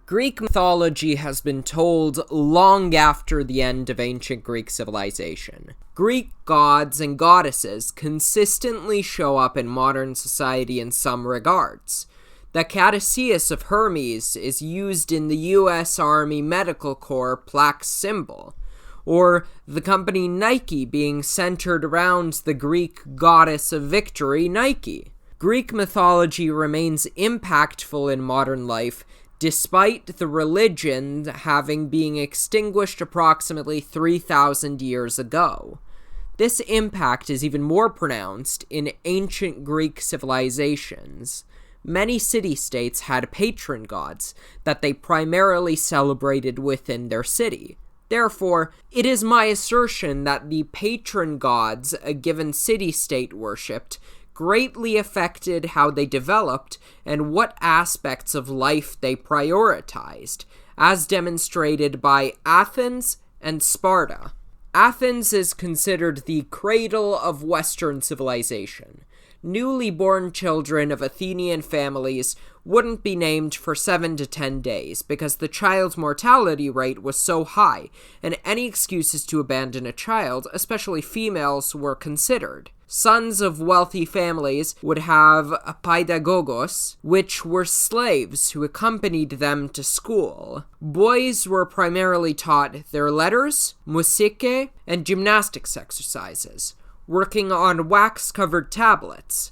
Greek mythology has been told long after the end of ancient Greek civilization. Greek gods and goddesses consistently show up in modern society in some regards. The Caduceus of Hermes is used in the U.S. Army Medical Corps plaque symbol, or the company Nike being centered around the Greek goddess of victory, Nike. Greek mythology remains impactful in modern life, despite the religion having been extinguished approximately 3,000 years ago. This impact is even more pronounced in ancient Greek civilizations. Many city-states had patron gods that they primarily celebrated within their city. Therefore, it is my assertion that the patron gods a given city-state worshipped greatly affected how they developed and what aspects of life they prioritized, as demonstrated by Athens and Sparta. Athens is considered the cradle of Western civilization. Newly born children of Athenian families wouldn't be named for 7 to 10 days because the child mortality rate was so high, and any excuses to abandon a child, especially females, were considered. Sons of wealthy families would have paidagogos, which were slaves who accompanied them to school. Boys were primarily taught their letters, musike, and gymnastics exercises, working on wax-covered tablets.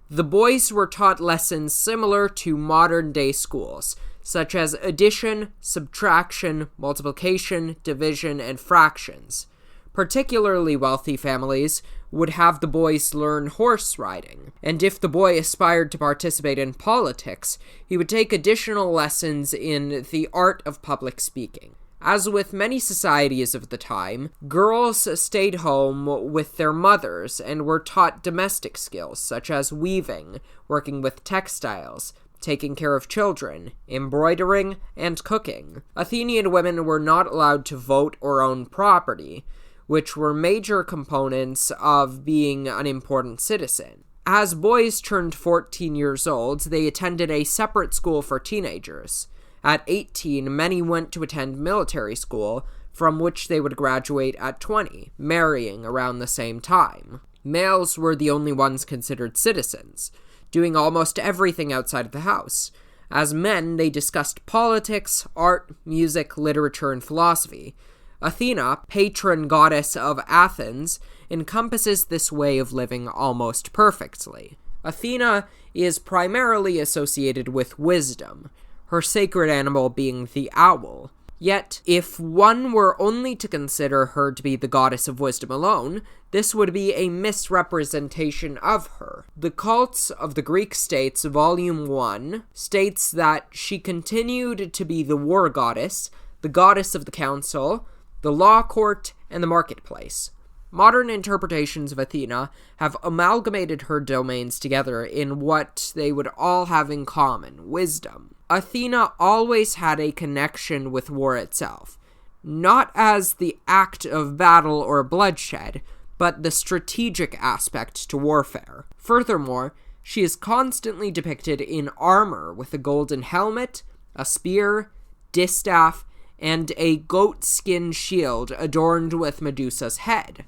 The boys were taught lessons similar to modern-day schools, such as addition, subtraction, multiplication, division, and fractions. Particularly wealthy families would have the boys learn horse riding, and if the boy aspired to participate in politics, he would take additional lessons in the art of public speaking. As with many societies of the time, girls stayed home with their mothers and were taught domestic skills such as weaving, working with textiles, taking care of children, embroidering, and cooking. Athenian women were not allowed to vote or own property, which were major components of being an important citizen. As boys turned 14 years old, they attended a separate school for teenagers. At 18, many went to attend military school, from which they would graduate at 20, marrying around the same time. Males were the only ones considered citizens, doing almost everything outside of the house. As men, they discussed politics, art, music, literature, and philosophy. Athena, patron goddess of Athens, encompasses this way of living almost perfectly. Athena is primarily associated with wisdom, her sacred animal being the owl. Yet, if one were only to consider her to be the goddess of wisdom alone, this would be a misrepresentation of her. The Cults of the Greek States, Volume 1, states that she continued to be the war goddess, the goddess of the council, the law court, and the marketplace. Modern interpretations of Athena have amalgamated her domains together in what they would all have in common: wisdom. Athena always had a connection with war itself, not as the act of battle or bloodshed, but the strategic aspect to warfare. Furthermore, she is constantly depicted in armor with a golden helmet, a spear, distaff, and a goat-skin shield adorned with Medusa's head.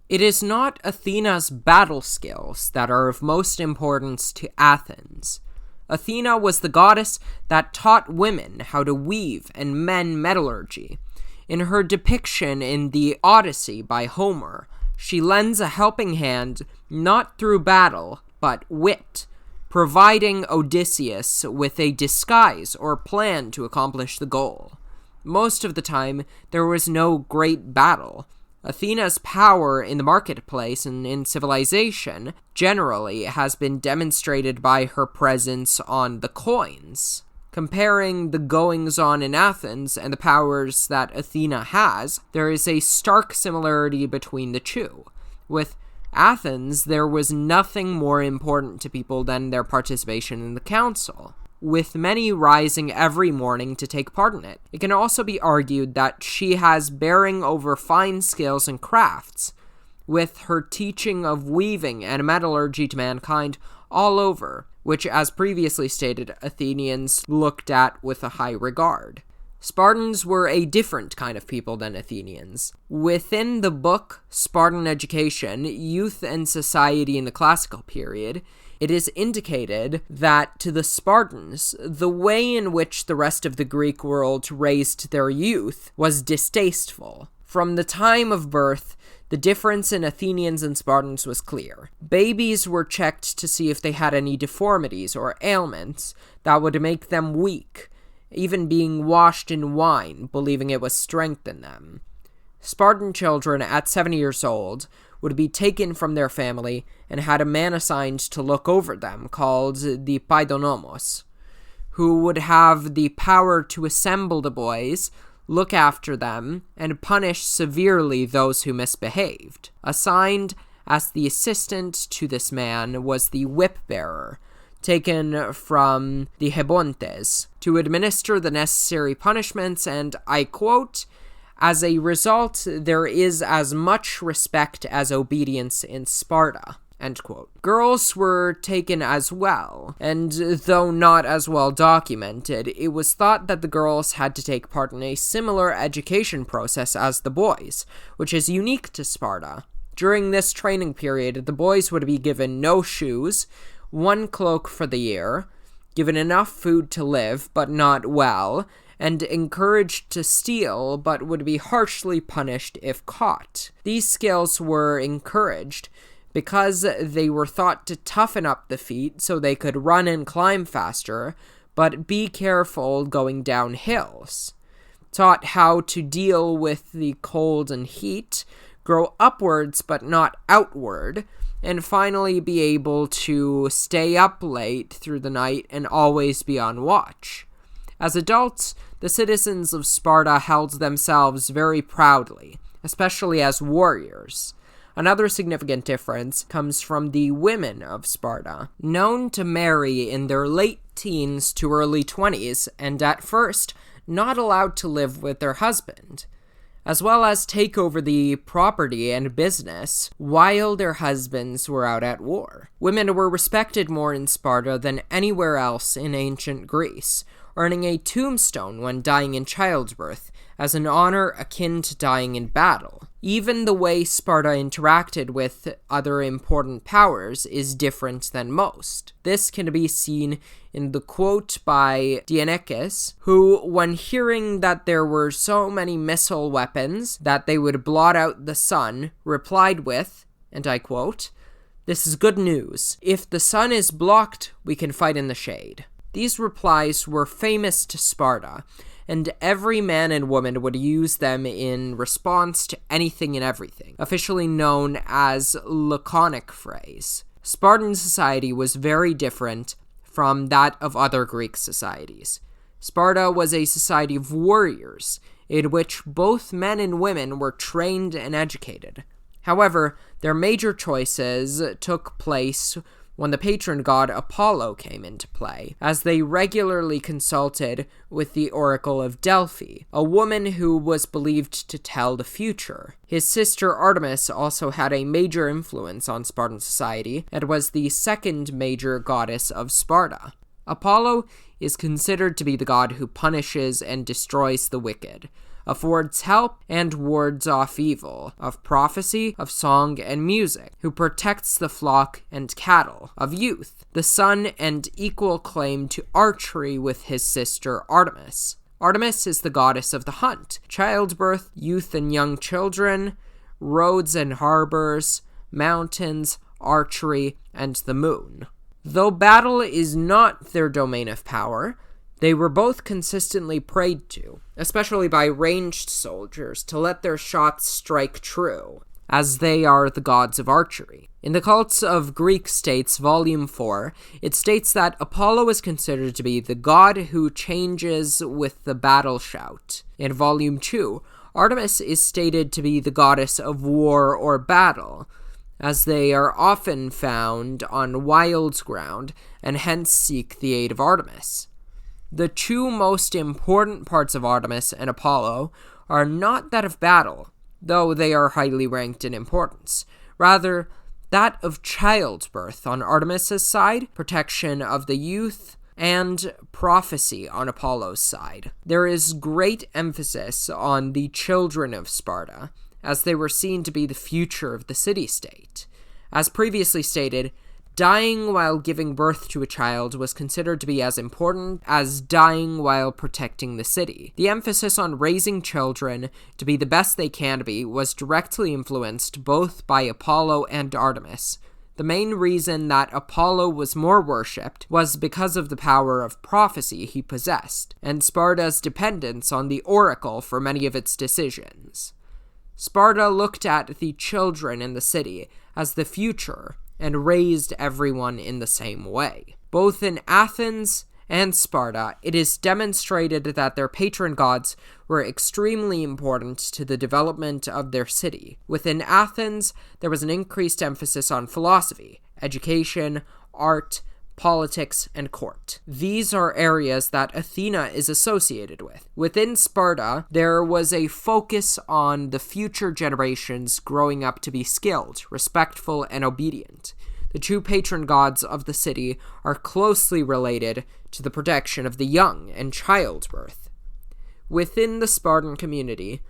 It is not Athena's battle skills that are of most importance to Athens. Athena was the goddess that taught women how to weave and men metallurgy. In her depiction in the Odyssey by Homer, she lends a helping hand not through battle, but wit, providing Odysseus with a disguise or plan to accomplish the goal. Most of the time, there was no great battle. Athena's power in the marketplace and in civilization generally has been demonstrated by her presence on the coins. Comparing the goings-on in Athens and the powers that Athena has, there is a stark similarity between the two. With Athens, there was nothing more important to people than their participation in the council, with many rising every morning to take part in it. It can also be argued that she has bearing over fine skills and crafts, with her teaching of weaving and metallurgy to mankind all over, which, as previously stated, Athenians looked at with a high regard. Spartans were a different kind of people than Athenians. Within the book Spartan Education, Youth and Society in the Classical Period, it is indicated that to the Spartans, the way in which the rest of the Greek world raised their youth was distasteful. From the time of birth, the difference in Athenians and Spartans was clear. Babies were checked to see if they had any deformities or ailments that would make them weak, even being washed in wine, believing it would strengthen them. Spartan children at 7 years old would be taken from their family and had a man assigned to look over them, called the Paidonomos, who would have the power to assemble the boys, look after them, and punish severely those who misbehaved. Assigned as the assistant to this man was the whip-bearer, taken from the Hebontes, to administer the necessary punishments, and, I quote, "As a result, there is as much respect as obedience in Sparta." End quote. Girls were taken as well, and though not as well documented, it was thought that the girls had to take part in a similar education process as the boys, which is unique to Sparta. During this training period, the boys would be given no shoes, 1 cloak for the year, given enough food to live, but not well, and encouraged to steal, but would be harshly punished if caught. These skills were encouraged because they were thought to toughen up the feet so they could run and climb faster, but be careful going down hills. Taught how to deal with the cold and heat, grow upwards but not outward, and finally be able to stay up late through the night and always be on watch. As adults, the citizens of Sparta held themselves very proudly, especially as warriors. Another significant difference comes from the women of Sparta, known to marry in their late teens to early 20s, and at first not allowed to live with their husband, as well as take over the property and business while their husbands were out at war. Women were respected more in Sparta than anywhere else in ancient Greece, earning a tombstone when dying in childbirth, as an honor akin to dying in battle. Even the way Sparta interacted with other important powers is different than most. This can be seen in the quote by Dionysius, who, when hearing that there were so many missile weapons that they would blot out the sun, replied with, and I quote, "This is good news. If the sun is blocked, we can fight in the shade." These replies were famous to Sparta, and every man and woman would use them in response to anything and everything, officially known as laconic phrase. Spartan society was very different from that of other Greek societies. Sparta was a society of warriors, in which both men and women were trained and educated. However, their major choices took place when the patron god Apollo came into play, as they regularly consulted with the Oracle of Delphi, a woman who was believed to tell the future. His sister Artemis also had a major influence on Spartan society, and was the second major goddess of Sparta. Apollo is considered to be the god who punishes and destroys the wicked, affords help and wards off evil, of prophecy, of song and music, who protects the flock and cattle, of youth, the son and equal claim to archery with his sister Artemis. Artemis is the goddess of the hunt, childbirth, youth and young children, roads and harbors, mountains, archery, and the moon. Though battle is not their domain of power, they were both consistently prayed to, especially by ranged soldiers, to let their shots strike true, as they are the gods of archery. In the Cults of Greek States, Volume 4, it states that Apollo is considered to be the god who changes with the battle shout. In Volume 2, Artemis is stated to be the goddess of war or battle, as they are often found on wild ground, and hence seek the aid of Artemis. The two most important parts of Artemis and Apollo are not that of battle, though they are highly ranked in importance. Rather, that of childbirth on Artemis's side, protection of the youth, and prophecy on Apollo's side. There is great emphasis on the children of Sparta, as they were seen to be the future of the city-state. As previously stated, dying while giving birth to a child was considered to be as important as dying while protecting the city. The emphasis on raising children to be the best they can be was directly influenced both by Apollo and Artemis. The main reason that Apollo was more worshipped was because of the power of prophecy he possessed, and Sparta's dependence on the oracle for many of its decisions. Sparta looked at the children in the city as the future and raised everyone in the same way. Both in Athens and Sparta, it is demonstrated that their patron gods were extremely important to the development of their city. Within Athens, there was an increased emphasis on philosophy, education, art, politics, and court. These are areas that Athena is associated with. Within Sparta, there was a focus on the future generations growing up to be skilled, respectful, and obedient. The two patron gods of the city are closely related to the protection of the young and childbirth. Within the Spartan community,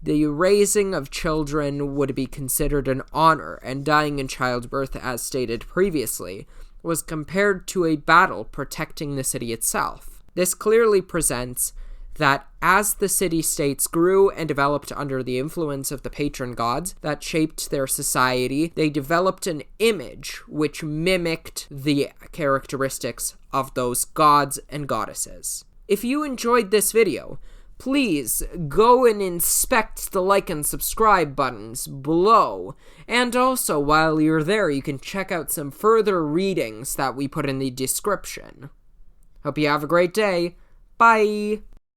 the raising of children would be considered an honor, and dying in childbirth, as stated previously, was compared to a battle protecting the city itself. This clearly presents that as the city-states grew and developed under the influence of the patron gods that shaped their society, they developed an image which mimicked the characteristics of those gods and goddesses. If you enjoyed this video, please go and inspect the like and subscribe buttons below, and also while you're there you can check out some further readings that we put in the description. Hope you have a great day. Bye!